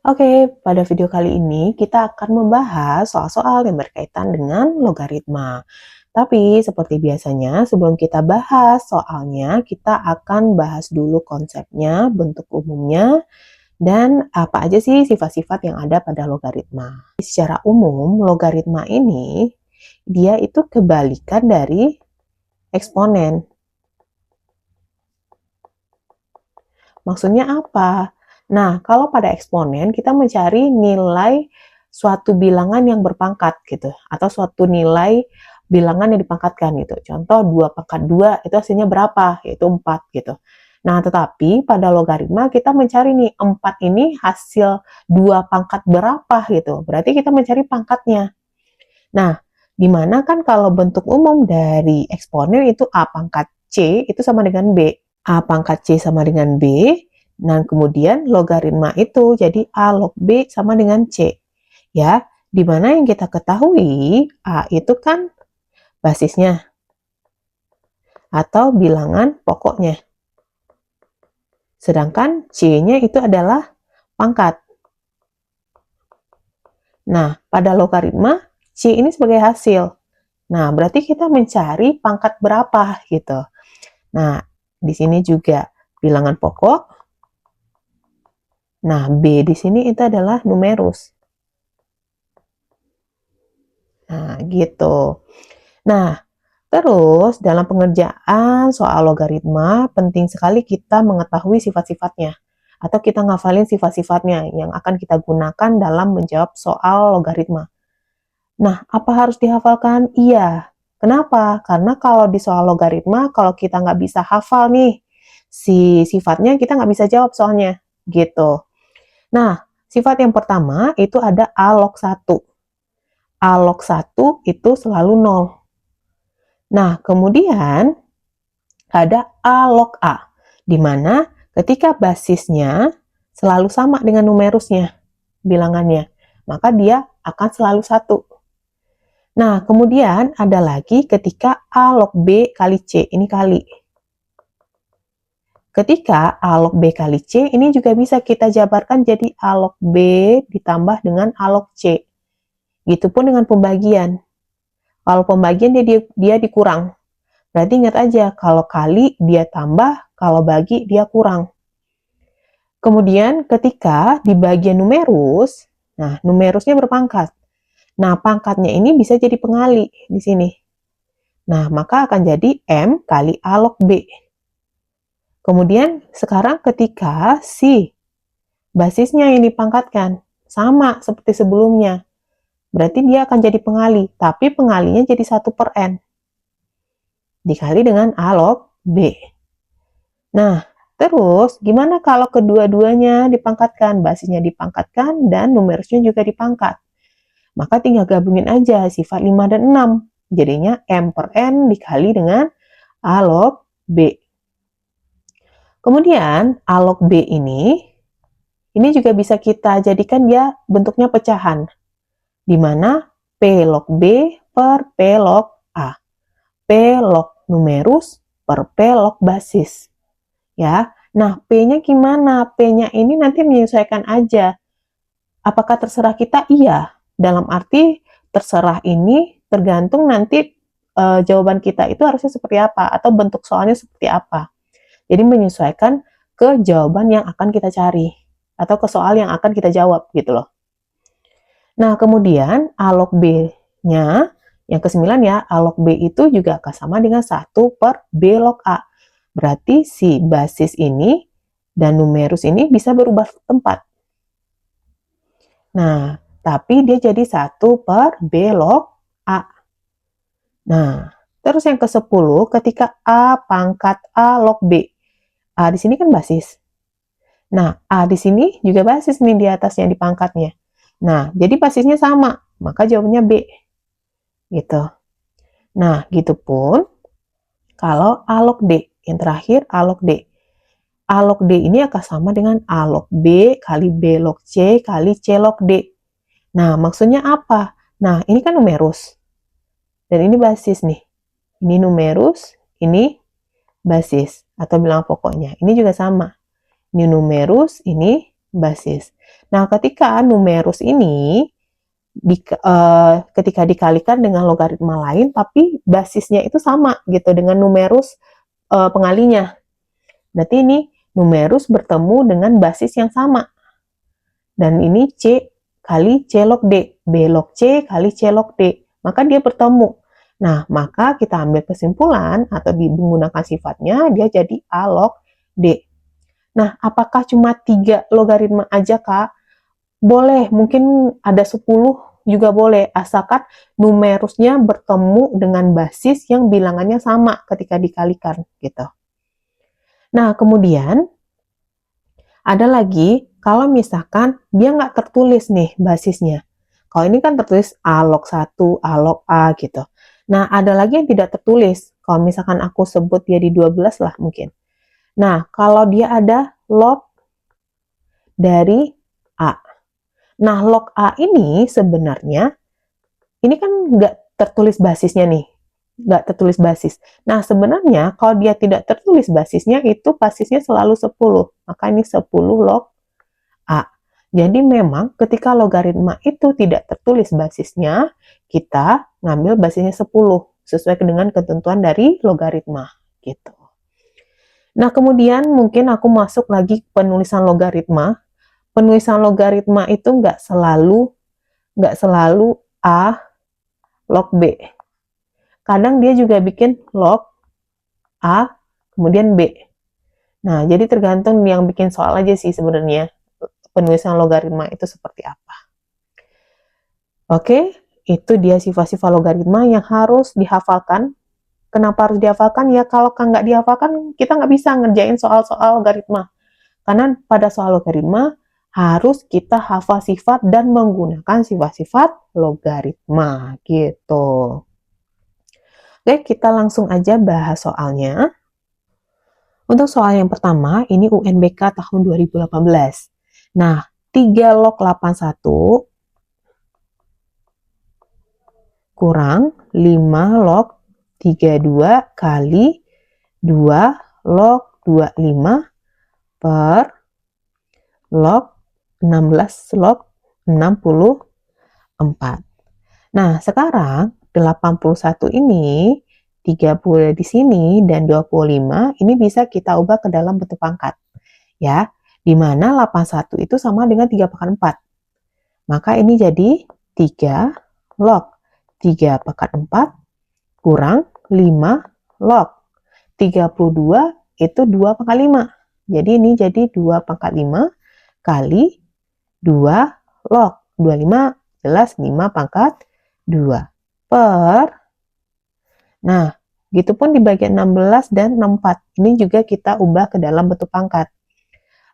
Oke, pada video kali ini kita akan membahas soal-soal yang berkaitan dengan logaritma. Tapi seperti biasanya, sebelum kita bahas soalnya, kita akan bahas dulu konsepnya, bentuk umumnya, dan apa aja sih sifat-sifat yang ada pada logaritma. Secara umum, logaritma ini dia itu kebalikan dari eksponen. Maksudnya apa? Nah, kalau pada eksponen kita mencari nilai suatu bilangan yang berpangkat gitu, atau suatu nilai bilangan yang dipangkatkan gitu. Contoh 2 pangkat 2 itu hasilnya berapa? Yaitu 4 gitu. Nah, tetapi pada logaritma kita mencari nih 4 ini hasil 2 pangkat berapa gitu. Berarti kita mencari pangkatnya. Nah, di mana kan kalau bentuk umum dari eksponen itu A pangkat C itu sama dengan B. A pangkat C sama dengan B, dan kemudian logaritma itu jadi A log B sama dengan C. Ya, di mana yang kita ketahui A itu kan basisnya atau bilangan pokoknya. Sedangkan C-nya itu adalah pangkat. Nah, pada logaritma C ini sebagai hasil. Nah, berarti kita mencari pangkat berapa gitu. Nah, di sini juga bilangan pokok. Nah, B di sini itu adalah numerus. Nah, gitu. Nah, terus dalam pengerjaan soal logaritma, penting sekali kita mengetahui sifat-sifatnya. Atau kita ngafalin sifat-sifatnya yang akan kita gunakan dalam menjawab soal logaritma. Nah, apa harus dihafalkan? Iya. Kenapa? Karena kalau di soal logaritma, kalau kita nggak bisa hafal nih, si sifatnya kita nggak bisa jawab soalnya. Gitu. Nah, sifat yang pertama itu ada A log 1. A log 1 itu selalu 0. Nah, kemudian ada A log A, di mana ketika basisnya selalu sama dengan numerusnya, bilangannya, maka dia akan selalu 1. Nah, kemudian ada lagi ketika A log B kali C, ini kali. Ketika A log B kali C, ini juga bisa kita jabarkan jadi A log B ditambah dengan A log C. Gitupun dengan pembagian. Kalau pembagian dia dikurang. Berarti ingat aja, kalau kali dia tambah, kalau bagi dia kurang. Kemudian ketika di bagian numerus, nah numerusnya berpangkat. Nah pangkatnya ini bisa jadi pengali di sini. Nah maka akan jadi M kali A log B. Kemudian sekarang ketika si basisnya yang dipangkatkan, sama seperti sebelumnya. Berarti dia akan jadi pengali, tapi pengalinya jadi 1/n. Dikali dengan A log B. Nah, terus gimana kalau kedua-duanya dipangkatkan? Basisnya dipangkatkan dan numerusnya juga dipangkat. Maka tinggal gabungin aja sifat 5 dan 6. Jadinya M per N dikali dengan A log B. Kemudian A log B ini juga bisa kita jadikan dia bentuknya pecahan. Di mana P log B per P log A. P log numerus per P log basis. Ya, nah P-nya gimana? P-nya ini nanti menyesuaikan aja. Apakah terserah kita? Iya. Dalam arti terserah ini tergantung nanti jawaban kita itu harusnya seperti apa atau bentuk soalnya seperti apa. Jadi menyesuaikan ke jawaban yang akan kita cari atau ke soal yang akan kita jawab gitu loh. Nah, kemudian A log B-nya yang ke-9 ya, A log B itu juga akan sama dengan 1 per B log A. Berarti si basis ini dan numerus ini bisa berubah tempat. Nah, tapi dia jadi 1 per B log A. Nah, terus yang ke-10 ketika A pangkat A log B. A di sini kan basis. Nah, A di sini juga basis nih di atasnya di pangkatnya. Nah, jadi basisnya sama, maka jawabannya B. Gitu. Nah, gitu pun kalau A log D. Yang terakhir A log D. A log D ini akan sama dengan A log B kali B log C kali C log D. Nah, maksudnya apa? Nah, ini kan numerus. Dan ini basis nih. Ini numerus, ini basis atau bilangan pokoknya. Ini juga sama. Ini numerus, ini basis. Nah, ketika numerus ini ketika dikalikan dengan logaritma lain, tapi basisnya itu sama gitu dengan numerus pengalinya. Berarti ini numerus bertemu dengan basis yang sama. Dan ini C kali C log D, B log C kali C log D. Maka dia bertemu. Nah, maka kita ambil kesimpulan atau menggunakan sifatnya, dia jadi A log D. Nah, apakah cuma 3 logaritma aja, Kak? Boleh, mungkin ada 10 juga boleh, asalkan numerusnya bertemu dengan basis yang bilangannya sama ketika dikalikan, gitu. Nah, kemudian ada lagi, kalau misalkan dia nggak tertulis nih basisnya. Kalau ini kan tertulis A log 1, A log A gitu. Nah, ada lagi yang tidak tertulis. Kalau misalkan aku sebut dia di 12 lah mungkin. Nah, kalau dia ada log dari A. Nah, log A ini sebenarnya, ini kan nggak tertulis basisnya nih. Nggak tertulis basis. Nah, sebenarnya kalau dia tidak tertulis basisnya, itu basisnya selalu 10. Maka ini 10 log A. Jadi memang ketika logaritma itu tidak tertulis basisnya, kita ngambil basisnya 10 sesuai dengan ketentuan dari logaritma gitu. Nah, kemudian mungkin aku masuk lagi penulisan logaritma. Penulisan logaritma itu nggak selalu A log B. Kadang dia juga bikin log A kemudian B. Nah, jadi tergantung yang bikin soal aja sih sebenarnya penulisan logaritma itu seperti apa. Oke, itu dia sifat-sifat logaritma yang harus dihafalkan. Kenapa harus dihafalkan? Ya kalau nggak dihafalkan, kita nggak bisa ngerjain soal-soal logaritma. Karena pada soal logaritma, harus kita hafal sifat dan menggunakan sifat-sifat logaritma, gitu. Oke, kita langsung aja bahas soalnya. Untuk soal yang pertama, ini UNBK tahun 2018. Nah, 3 log 81 kurang 5 log 32 kali 2 log 25 per log 16 log 64. Nah, sekarang 81 ini 30 di sini dan 25 ini bisa kita ubah ke dalam bentuk pangkat. Ya, di mana 81 itu sama dengan 3/4. Maka ini jadi 3 log 3/4 kurang 5 log 32 itu 2/5. Jadi ini jadi 2/5 kali 2 log 25 jelas 5/2 per, nah, gitu pun di bagian 16 dan 64. Ini juga kita ubah ke dalam bentuk pangkat.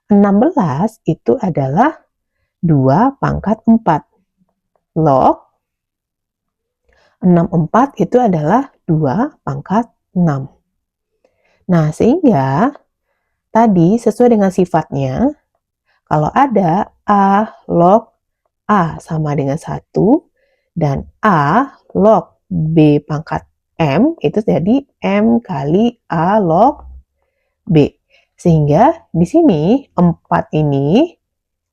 16 itu adalah 2/4. Log 64 itu adalah 2/6. Nah, sehingga tadi sesuai dengan sifatnya, kalau ada A log A sama dengan 1 dan A log B pangkat M, itu jadi M kali A log B. Sehingga di sini 4 ini,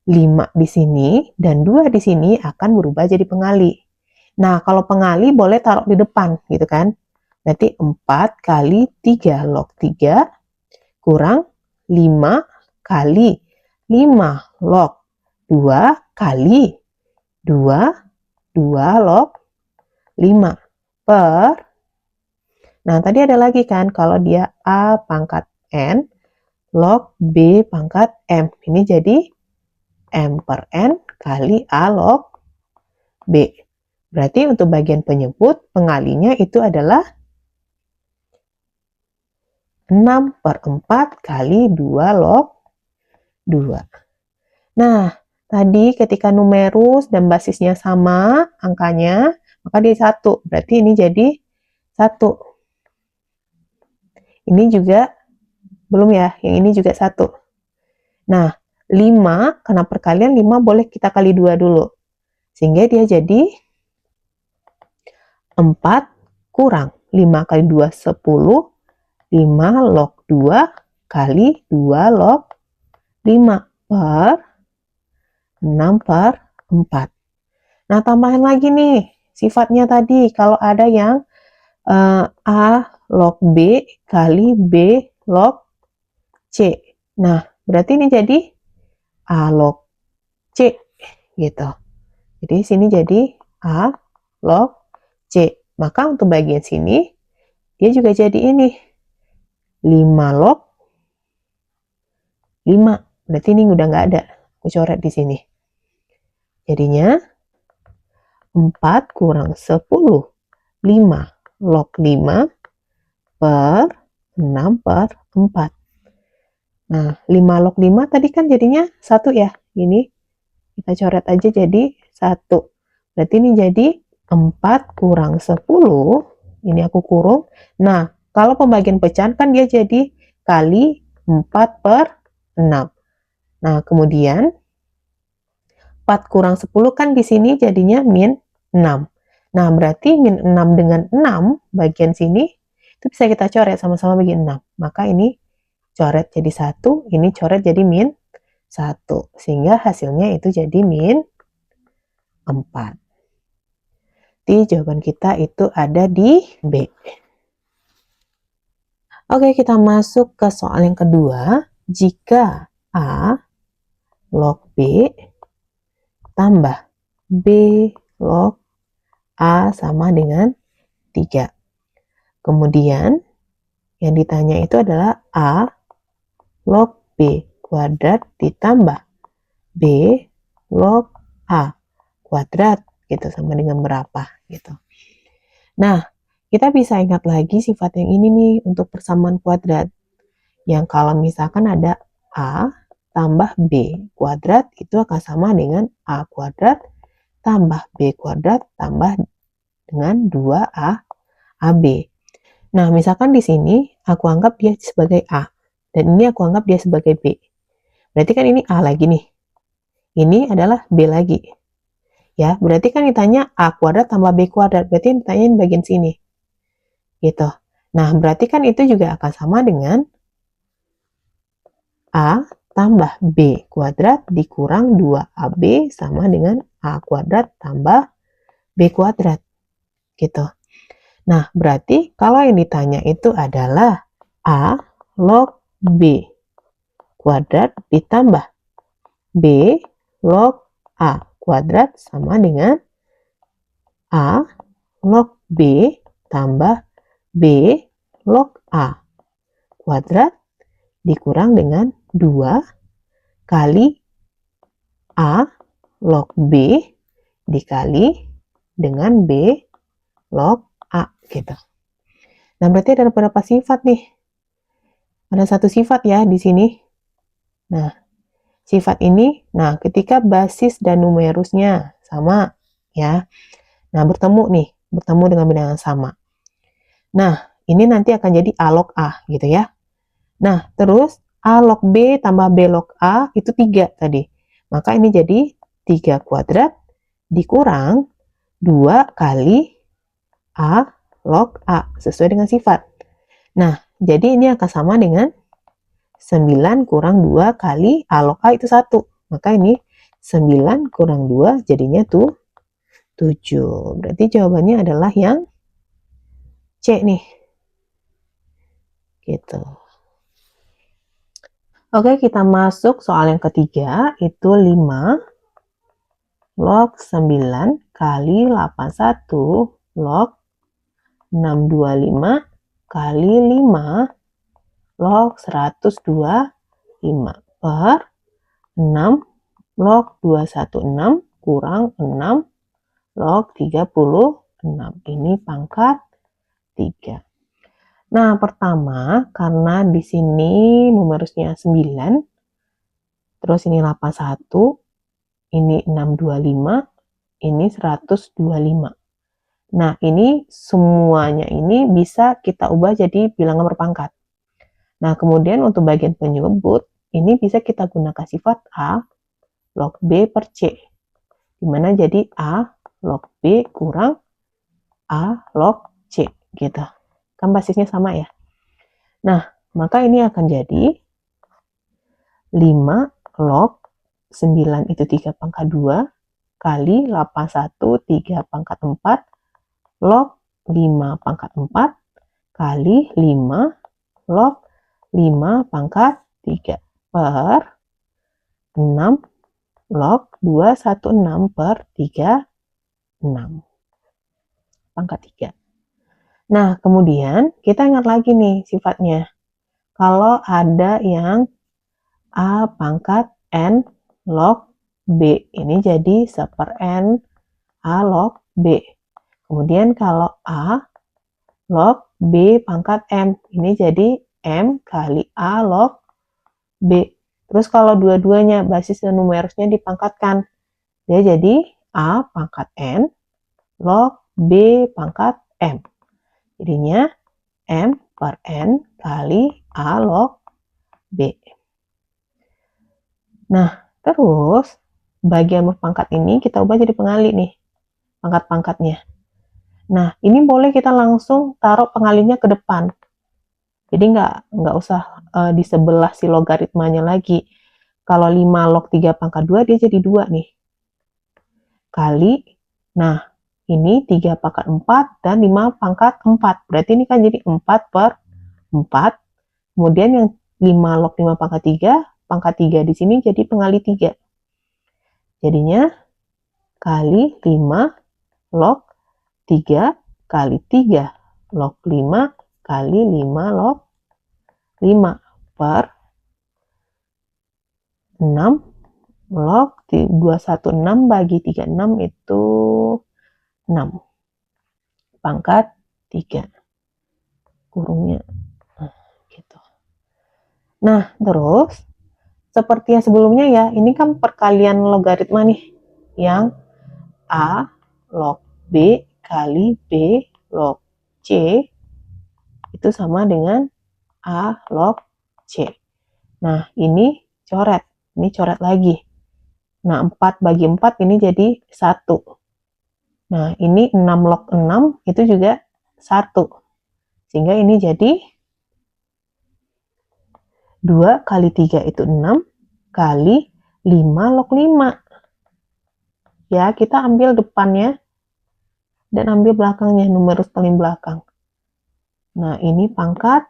5 di sini, dan 2 di sini akan berubah jadi pengali. Nah, kalau pengali boleh taruh di depan, gitu kan. Berarti 4 kali 3 log 3 kurang 5 kali 5 log 2 kali 2 log 5 per, nah tadi ada lagi kan, kalau dia A pangkat N log B pangkat M. Ini jadi M per N kali A log B. Berarti untuk bagian penyebut, pengalinya itu adalah 6/4 kali 2 log 2. Nah, tadi ketika numerus dan basisnya sama angkanya, maka dia 1. Berarti ini jadi 1. Ini juga belum ya, yang ini juga 1. Nah, 5, karena perkalian 5 boleh kita kali 2 dulu. Sehingga dia jadi 4 kurang 5 kali 2, 10. 5 log 2 kali 2 log 5 per 6 per 4. Nah, tambahin lagi nih sifatnya tadi. Kalau ada yang A log B kali B log C. Nah, berarti ini jadi A log C gitu. Jadi sini jadi A log C. Maka untuk bagian sini dia juga jadi ini 5 log 5. Berarti ini udah nggak ada. Aku coret di sini. Jadinya 4 kurang 10. 5 log 5 per 6 per 4. Nah, 5 log 5 tadi kan jadinya 1 ya. Ini kita coret aja jadi 1. Berarti ini jadi 4 kurang 10. Ini aku kurung. Nah, kalau pembagian pecahan kan dia jadi kali 4 per 6. Nah, kemudian 4 kurang 10 kan di sini jadinya min 6. Nah, berarti min 6 dengan 6 bagian sini itu bisa kita coret sama-sama bagi 6. Maka ini coret jadi 1, ini coret jadi min 1. Sehingga hasilnya itu jadi min 4. Jadi jawaban kita itu ada di B. Oke, kita masuk ke soal yang kedua. Jika A log B tambah B log A sama dengan 3. Kemudian yang ditanya itu adalah A log B kuadrat ditambah B log A kuadrat gitu sama dengan berapa gitu. Nah, kita bisa ingat lagi sifat yang ini nih untuk persamaan kuadrat. Yang kalau misalkan ada A tambah B kuadrat itu akan sama dengan A kuadrat tambah B kuadrat tambah dengan 2A AB. Nah, misalkan di sini aku anggap dia sebagai A dan ini aku anggap dia sebagai B. Berarti kan ini A lagi nih. Ini adalah B lagi. Ya, berarti kan ditanya A kuadrat tambah B kuadrat. Berarti ditanyain bagian sini. Gitu. Nah, berarti kan itu juga akan sama dengan A tambah B kuadrat dikurang 2AB sama dengan A kuadrat tambah B kuadrat. Gitu. Nah, berarti kalau yang ditanya itu adalah A log B kuadrat ditambah B log A kuadrat sama dengan A log B tambah B log A kuadrat dikurang dengan 2 kali A log B dikali dengan B log A gitu. Nah, berarti ada beberapa sifat nih. Ada satu sifat ya di sini. Nah, sifat ini, nah ketika basis dan numerusnya sama ya. Nah, bertemu dengan bilangan sama. Nah, ini nanti akan jadi A log A gitu ya. Nah, terus A log B tambah B log A itu 3 tadi. Maka ini jadi 3 kuadrat dikurang 2 kali A log A sesuai dengan sifat. Nah, jadi ini akan sama dengan 9 kurang 2 kali A log A itu 1. Maka ini 9 kurang 2 jadinya tuh 7. Berarti jawabannya adalah yang C nih. Gitu. Oke, kita masuk soal yang ketiga, itu 5 log 9 kali 81 log 625 kali 5 log 125 per 6 log 216 kurang 6 log 36. Ini pangkat 3. Nah, pertama, karena di sini numerusnya 9, terus ini 81, ini 625, ini 125. Nah, ini semuanya ini bisa kita ubah jadi bilangan berpangkat. Nah, kemudian untuk bagian penyebut, ini bisa kita gunakan sifat A log B per C. Dimana jadi A log B kurang A log C, gitu. Kan basisnya sama ya. Nah, maka ini akan jadi 5 log 9 itu 3 pangkat 2 kali 81 3 pangkat 4 log 5 pangkat 4 kali 5 log 5 pangkat 3 per 6 log 216 per 36 pangkat 3. Nah, kemudian kita ingat lagi nih sifatnya. Kalau ada yang A pangkat N log B, ini jadi 1/N A log B. Kemudian kalau A log B pangkat M, ini jadi M kali A log B. Terus kalau dua-duanya basis dan numerusnya dipangkatkan, dia jadi A pangkat N log B pangkat M. Jadinya M per N kali A log B. Nah, terus bagian berpangkat ini kita ubah jadi pengali nih, pangkat-pangkatnya. Nah, ini boleh kita langsung taruh pengalinya ke depan. Jadi nggak usah di sebelah si logaritmanya lagi. Kalau 5 log 3 pangkat 2, dia jadi 2 nih. Kali, nah ini 3 pangkat 4 dan 5 pangkat 4. Berarti ini kan jadi 4 per 4. Kemudian yang 5 log 5 pangkat 3 di sini jadi pengali 3. Jadinya kali 5 log 3 kali 3 log 5 kali 5 log 5 per 6 log 216 bagi 36 itu 6 pangkat 3 kurungnya gitu. Nah, terus seperti yang sebelumnya ya, ini kan perkalian logaritma nih, yang A log B kali B log C itu sama dengan A log C. Nah, ini coret lagi. Nah, 4 bagi 4 ini jadi 1. Nah, ini 6 log 6 itu juga 1. Sehingga ini jadi 2 kali 3 itu 6 kali 5 log 5. Ya, kita ambil depannya dan ambil belakangnya, numerus paling belakang. Nah, ini pangkat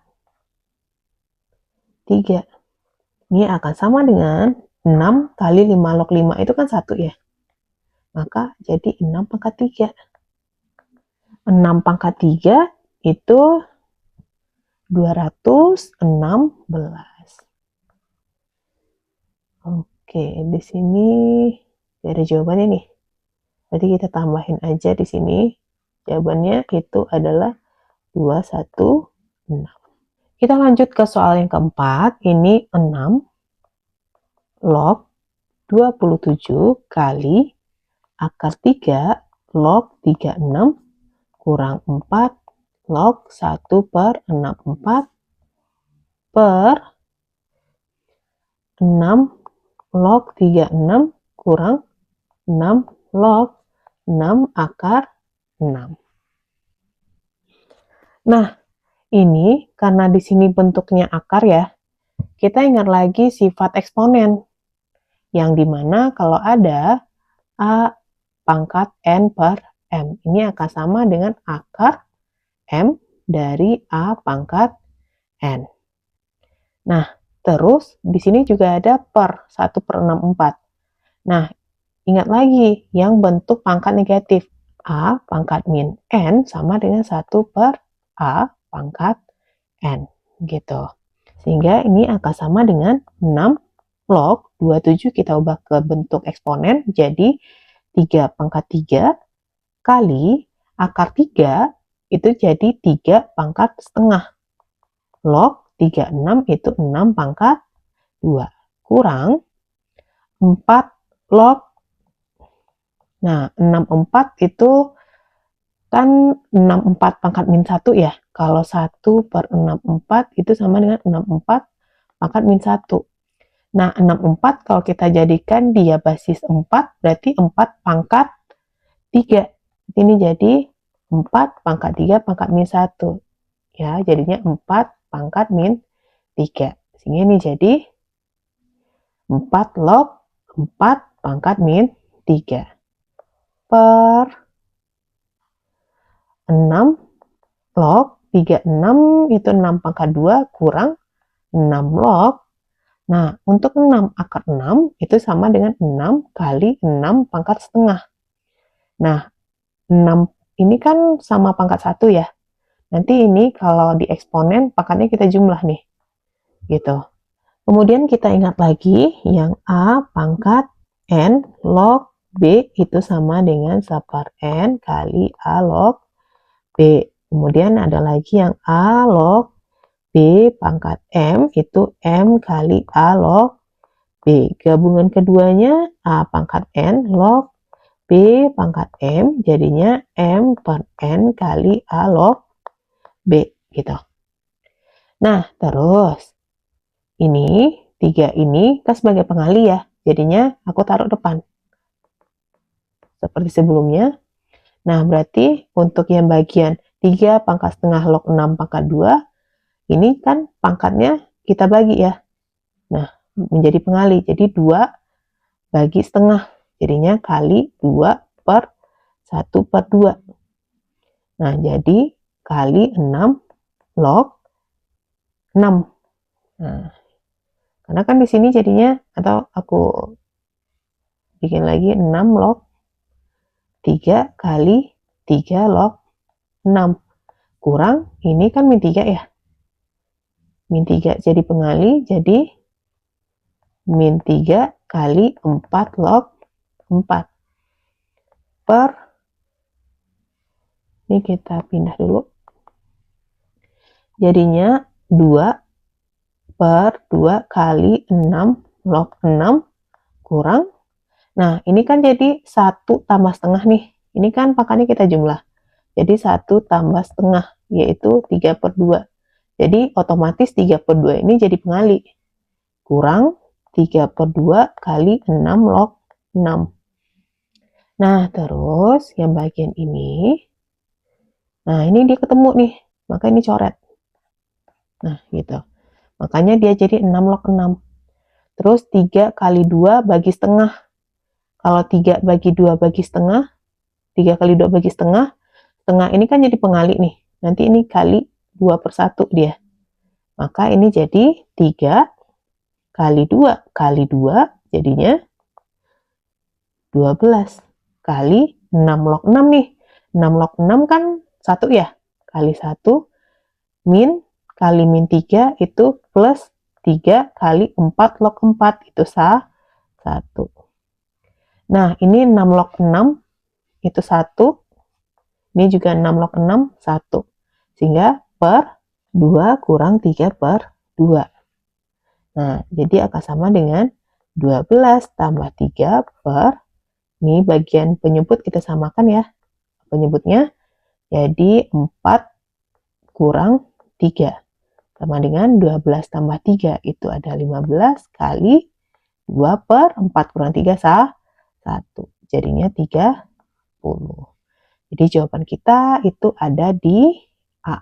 3. Ini akan sama dengan 6 kali 5 log 5 itu kan 1 ya. Maka jadi 6 pangkat 3. 6 pangkat 3 itu 216. Oke, di sini ada jawabannya nih. Jadi kita tambahin aja di sini. Jawabannya itu adalah 216. Kita lanjut ke soal yang keempat. Ini 6 log 27 kali akar 3 log 36 kurang 4 log 1 per 64 per 6 log 36 kurang 6 log 6 akar 6. Nah, ini karena di sini bentuknya akar ya, kita ingat lagi sifat eksponen, yang dimana kalau ada A pangkat N per M, ini akan sama dengan akar M dari A pangkat N. Nah, terus di sini juga ada per 1/64. Nah, ingat lagi yang bentuk pangkat negatif. A pangkat min N sama dengan 1 per A pangkat N. Gitu. Sehingga ini akan sama dengan 6 log 27 kita ubah ke bentuk eksponen jadi 3 pangkat 3 kali akar 3 itu jadi 3 pangkat setengah. Log 36 itu 6 pangkat 2 kurang 4 log. Nah, 64 itu kan 64 pangkat min 1 ya. Kalau 1 per 64 itu sama dengan 64 pangkat min 1. Nah, 64 kalau kita jadikan dia basis 4, berarti 4 pangkat 3. Ini jadi 4 pangkat 3 pangkat min 1. Ya, jadinya 4 pangkat min 3. Sehingga ini jadi 4 log 4 pangkat min 3 per 6 log 36 itu 6 pangkat 2 kurang 6 log. Nah, untuk 6 akar 6 itu sama dengan 6 kali 6 pangkat setengah. Nah, 6 ini kan sama pangkat 1 ya. Nanti ini kalau di eksponen pangkatnya kita jumlah nih. Gitu. Kemudian kita ingat lagi yang A pangkat N log B itu sama dengan sapar N kali A log B. Kemudian ada lagi yang A log B pangkat M itu M kali A log B. Gabungan keduanya A pangkat N log B pangkat M jadinya M per N kali A log B gitu. Nah, terus ini 3 ini kan sebagai pengali ya. Jadinya aku taruh depan. Seperti sebelumnya. Nah, berarti untuk yang bagian 3 pangkat setengah log 6 pangkat 2, ini kan pangkatnya kita bagi ya. Nah, menjadi pengali. Jadi 2 bagi setengah. Jadinya kali 2 per 1 per 2. Nah, jadi kali 6 log 6. Nah, karena kan di sini jadinya, atau aku bikin lagi 6 log 3 kali 3 log 6. Kurang, ini kan min 3 ya. Min 3 jadi pengali, jadi min 3 kali 4 log 4. Per, ini kita pindah dulu. Jadinya 2 per 2 kali 6 log 6 kurang. Nah, ini kan jadi 1 tambah setengah nih. Ini kan pangkatnya kita jumlah. Jadi 1 tambah setengah, yaitu 3 per 2. Jadi otomatis 3 per 2 ini jadi pengali. Kurang 3 per 2 kali 6 log 6. Nah, terus yang bagian ini. Nah, ini dia ketemu nih. Maka ini coret. Nah, gitu. Makanya dia jadi 6 log 6. Terus 3 kali 2 bagi setengah. Kalau 3 bagi 2 bagi setengah, 3 kali 2 bagi setengah, setengah ini kan jadi pengali nih. Nanti ini kali 2 per 1 dia. Maka ini jadi 3 kali 2 kali 2 jadinya 12 kali 6 log 6 nih. 6 log 6 kan 1 ya. Kali 1 min kali min 3 itu plus 3 kali 4 log 4 itu 1. Nah, ini 6 log 6 itu 1. Ini juga 6 log 6, 1. Sehingga per 2 kurang 3 per 2. Nah, jadi akan sama dengan 12 tambah 3 per, ini bagian penyebut kita samakan ya. Penyebutnya jadi 4 kurang 3. Sama dengan 12 tambah 3 itu ada 15 kali 2 per 4 kurang 3 1. Jadinya 30. Jadi jawaban kita itu ada di A.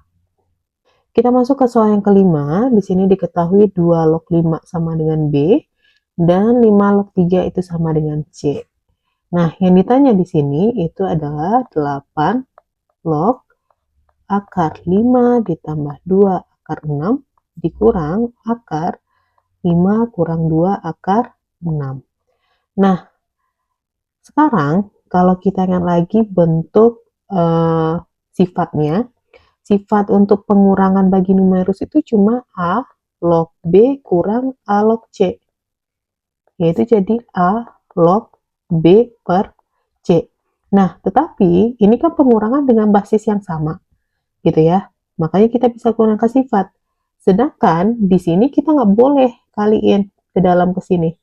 Kita masuk ke soal yang kelima. Di sini diketahui 2 log 5 sama dengan B dan 5 log 3 itu sama dengan C. Nah, yang ditanya di sini itu adalah 8 log akar 5 ditambah 2 akar 6 dikurang akar 5 kurang 2 akar 6. Nah, sekarang kalau kita ingat lagi bentuk sifatnya, sifat untuk pengurangan bagi numerus itu cuma A log B kurang A log C. Yaitu jadi A log B per C. Nah, tetapi ini kan pengurangan dengan basis yang sama. Gitu ya. Makanya kita bisa gunakan sifat. Sedangkan di sini kita nggak boleh kaliin ke dalam ke sini.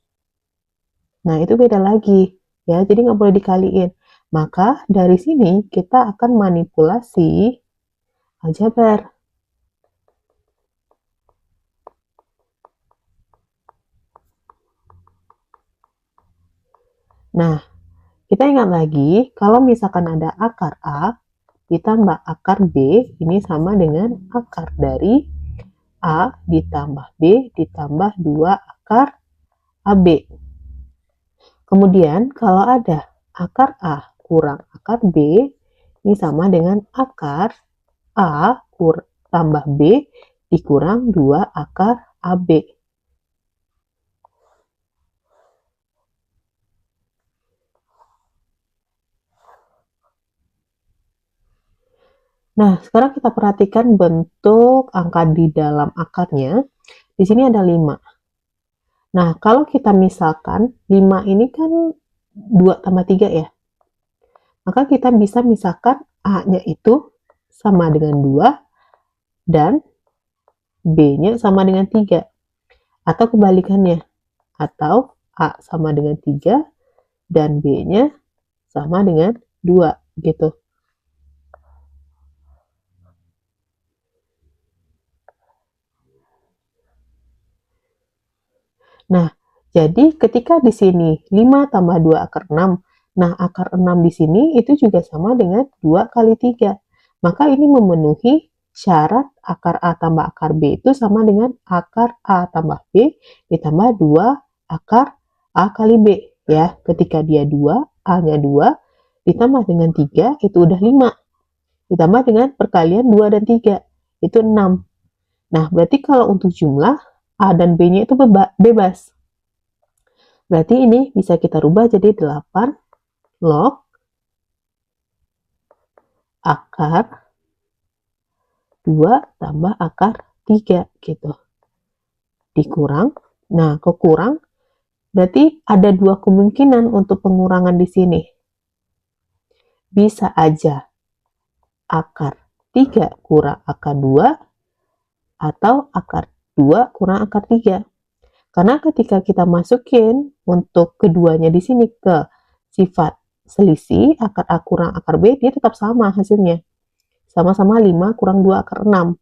Nah, itu beda lagi. Ya, jadi nggak boleh dikaliin. Maka dari sini kita akan manipulasi aljabar. Nah, kita ingat lagi, kalau misalkan ada akar A ditambah akar B, ini sama dengan akar dari A ditambah B ditambah 2 akar AB. Kemudian kalau ada akar A kurang akar B, ini sama dengan akar A tambah B dikurang 2 akar AB. Nah, sekarang kita perhatikan bentuk angka di dalam akarnya. Di sini ada 5. Nah, kalau kita misalkan 5 ini kan 2 tambah 3 ya. Maka kita bisa misalkan A-nya itu sama dengan 2 dan B-nya sama dengan 3. Atau kebalikannya. Atau A sama dengan 3 dan B-nya sama dengan 2 gitu. Nah, jadi ketika di sini 5 tambah 2 akar 6, nah akar 6 di sini itu juga sama dengan 2 kali 3. Maka ini memenuhi syarat akar A tambah akar B itu sama dengan akar A tambah B ditambah 2 akar A kali B. Ya, ketika dia 2, A-nya 2, ditambah dengan 3, itu udah 5. Ditambah dengan perkalian 2 dan 3, itu 6. Nah, berarti kalau untuk jumlah, A dan B-nya itu bebas. Berarti ini bisa kita rubah jadi 8 log akar 2 tambah akar 3 gitu. Dikurang. Nah, kekurang berarti ada 2 kemungkinan untuk pengurangan di sini. Bisa aja akar 3 kurang akar 2 atau akar 2 kurang akar 3. Karena ketika kita masukin untuk keduanya di sini ke sifat selisih, akar A kurang akar B, dia tetap sama hasilnya. Sama-sama 5 kurang 2 akar 6.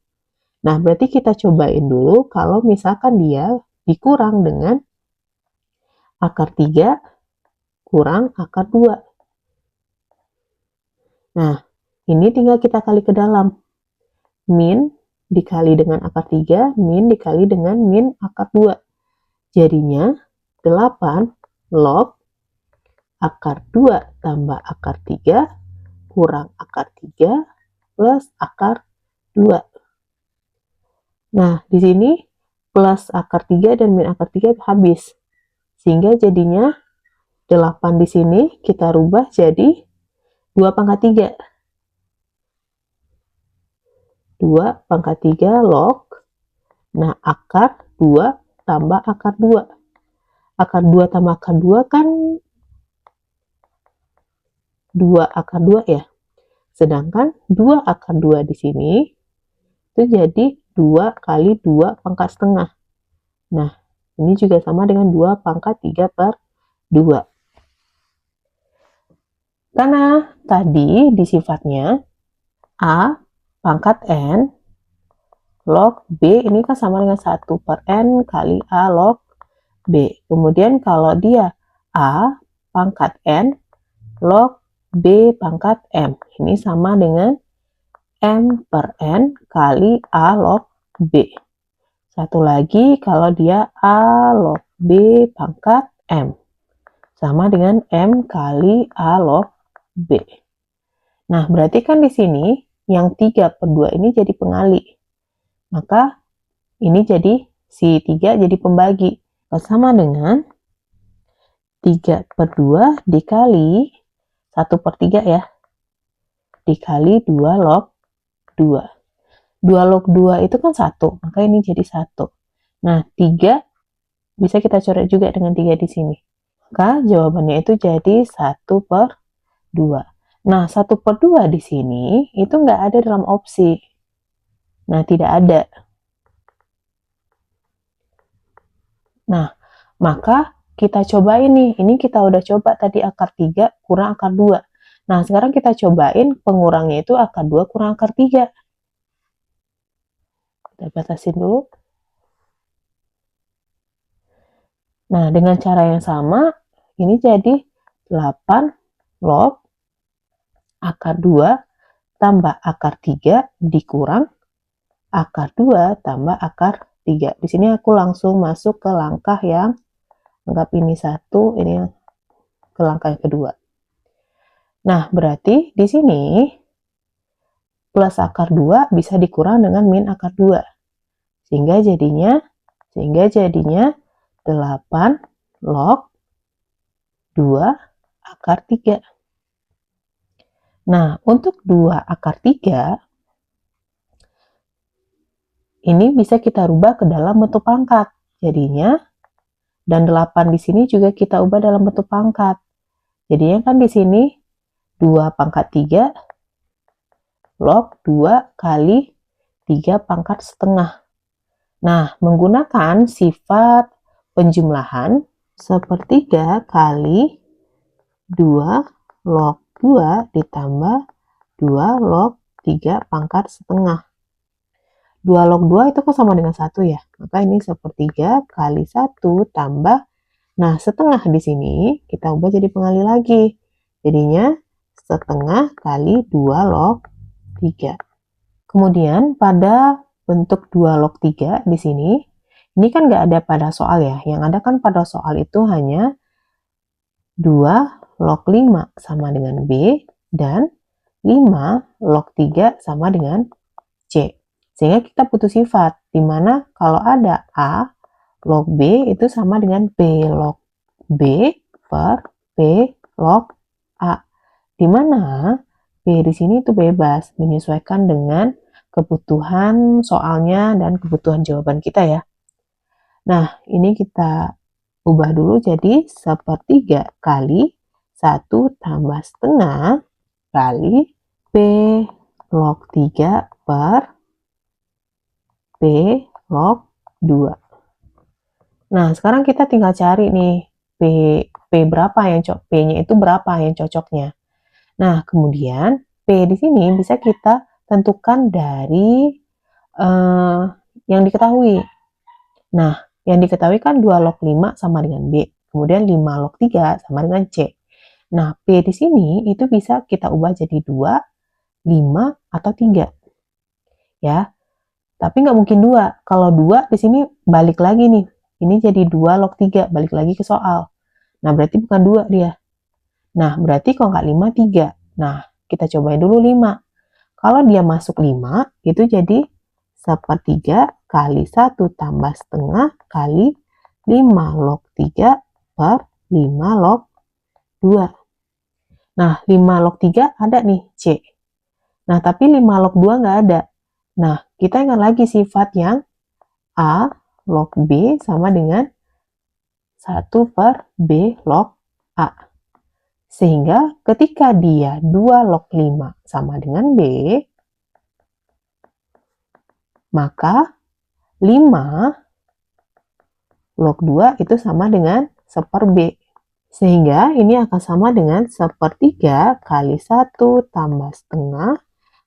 Nah, berarti kita cobain dulu kalau misalkan dia dikurang dengan akar 3 kurang akar 2. Nah, ini tinggal kita kali ke dalam. Min dikali dengan akar 3, min dikali dengan min akar 2. Jadinya 8 log akar 2 tambah akar 3 kurang akar 3 plus akar 2. Nah, di sini plus akar 3 dan min akar 3 habis. Sehingga jadinya 8 di sini kita rubah jadi 2 pangkat 3. 2 pangkat 3 log. Nah, akar 2 tambah akar 2. Akar 2 tambah akar 2 kan 2 akar 2 ya. Sedangkan 2 akar 2 di sini itu jadi 2 kali 2 pangkat setengah. Nah, ini juga sama dengan 2 pangkat 3 per 2. Karena tadi di sifatnya A pangkat N log B ini kan sama dengan 1 per N kali A log B. Kemudian kalau dia A pangkat N log B pangkat M. Ini sama dengan M per N kali A log B. Satu lagi kalau dia A log B pangkat M. Sama dengan M kali A log B. Nah, berarti kan di sini yang 3 per 2 ini jadi pengali. Maka ini jadi si 3 jadi pembagi. Sama dengan 3 per 2 dikali 1 per 3 ya. Dikali 2 log 2. 2 log 2 itu kan 1, maka ini jadi 1. Nah, 3 bisa kita coret juga dengan 3 di sini. Maka jawabannya itu jadi 1 per 2. Nah, 1 per 2 di sini itu nggak ada dalam opsi. Nah, tidak ada. Nah, maka kita cobain nih. Ini kita udah coba tadi akar 3 kurang akar 2. Nah, sekarang kita cobain pengurangnya itu akar 2 kurang akar 3. Kita batasin dulu. Nah, dengan cara yang sama, ini jadi 8 log akar 2 tambah akar 3 dikurang akar 2 tambah akar 3. Di sini aku langsung masuk ke langkah yang anggap ini 1, ini ke langkah yang kedua. Nah, berarti di sini plus akar 2 bisa dikurang dengan min akar 2. Sehingga jadinya 8 log 2 akar 3. Nah, untuk 2 akar 3, ini bisa kita rubah ke dalam bentuk pangkat. Jadinya, dan 8 di sini juga kita ubah dalam bentuk pangkat. Jadinya kan di sini 2 pangkat 3 log 2 kali 3 pangkat setengah. Nah, menggunakan sifat penjumlahan, sepertiga kali 2 log 2 ditambah 2 log 3 pangkat setengah. 2 log 2 itu kan sama dengan 1 ya. Maka ini sepertiga kali 1 tambah, nah setengah di sini kita ubah jadi pengali lagi. Jadinya setengah kali 2 log 3. Kemudian pada bentuk 2 log 3 di sini, ini kan nggak ada pada soal ya. Yang ada kan pada soal itu hanya 2 log 5 sama dengan B, dan 5 log 3 sama dengan C. Sehingga kita butuh sifat, di mana kalau ada A log B itu sama dengan B log B per B log A. Di mana B di sini itu bebas, menyesuaikan dengan kebutuhan soalnya dan kebutuhan jawaban kita ya. Nah, ini kita ubah dulu jadi sepertiga kali 1 tambah setengah kali B log 3 per B log 2. Nah, sekarang kita tinggal cari nih P berapa yang P-nya itu berapa yang cocoknya. Nah, kemudian P di sini bisa kita tentukan dari yang diketahui. Nah, yang diketahui kan 2 log 5 sama dengan B. Kemudian 5 log 3 sama dengan C. Nah, P di sini itu bisa kita ubah jadi 2, 5, atau 3. Ya, tapi nggak mungkin 2. Kalau 2 di sini balik lagi nih. Ini jadi 2 log 3, balik lagi ke soal. Nah, berarti bukan 2 dia. Nah, berarti kalau nggak 5, 3. Nah, kita cobain dulu 5. Kalau dia masuk 5, itu jadi sepertiga kali 1 tambah setengah kali 5 log 3 per 5 log 2. Nah, 5 log 3 ada nih, C. Nah, tapi 5 log 2 nggak ada. Nah, kita ingat lagi sifat yang A log B sama dengan 1 per B log A. Sehingga ketika dia 2 log 5 sama dengan B, maka 5 log 2 itu sama dengan 1 per B. Sehingga ini akan sama dengan sepertiga kali 1 tambah setengah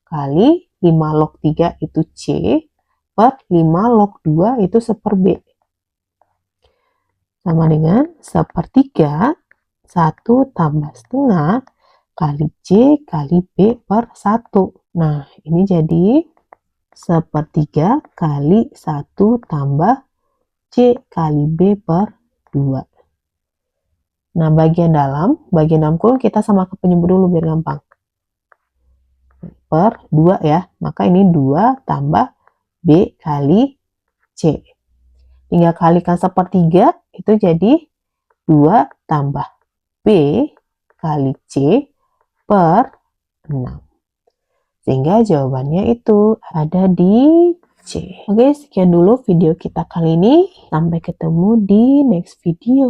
kali 5 log 3 itu C per 5 log 2 itu 1 per B. Sama dengan sepertiga 1 tambah setengah kali C kali B per 1. Nah, ini jadi sepertiga kali 1 tambah C kali B per 2. Nah, bagian dalam kurung kita samakan penyebut dulu biar gampang. Per 2 ya, maka ini 2 tambah B kali C. Tinggal kalikan sepertiga, itu jadi 2 tambah B kali C per 6. Sehingga jawabannya itu ada di C. Oke, sekian dulu video kita kali ini. Sampai ketemu di next video.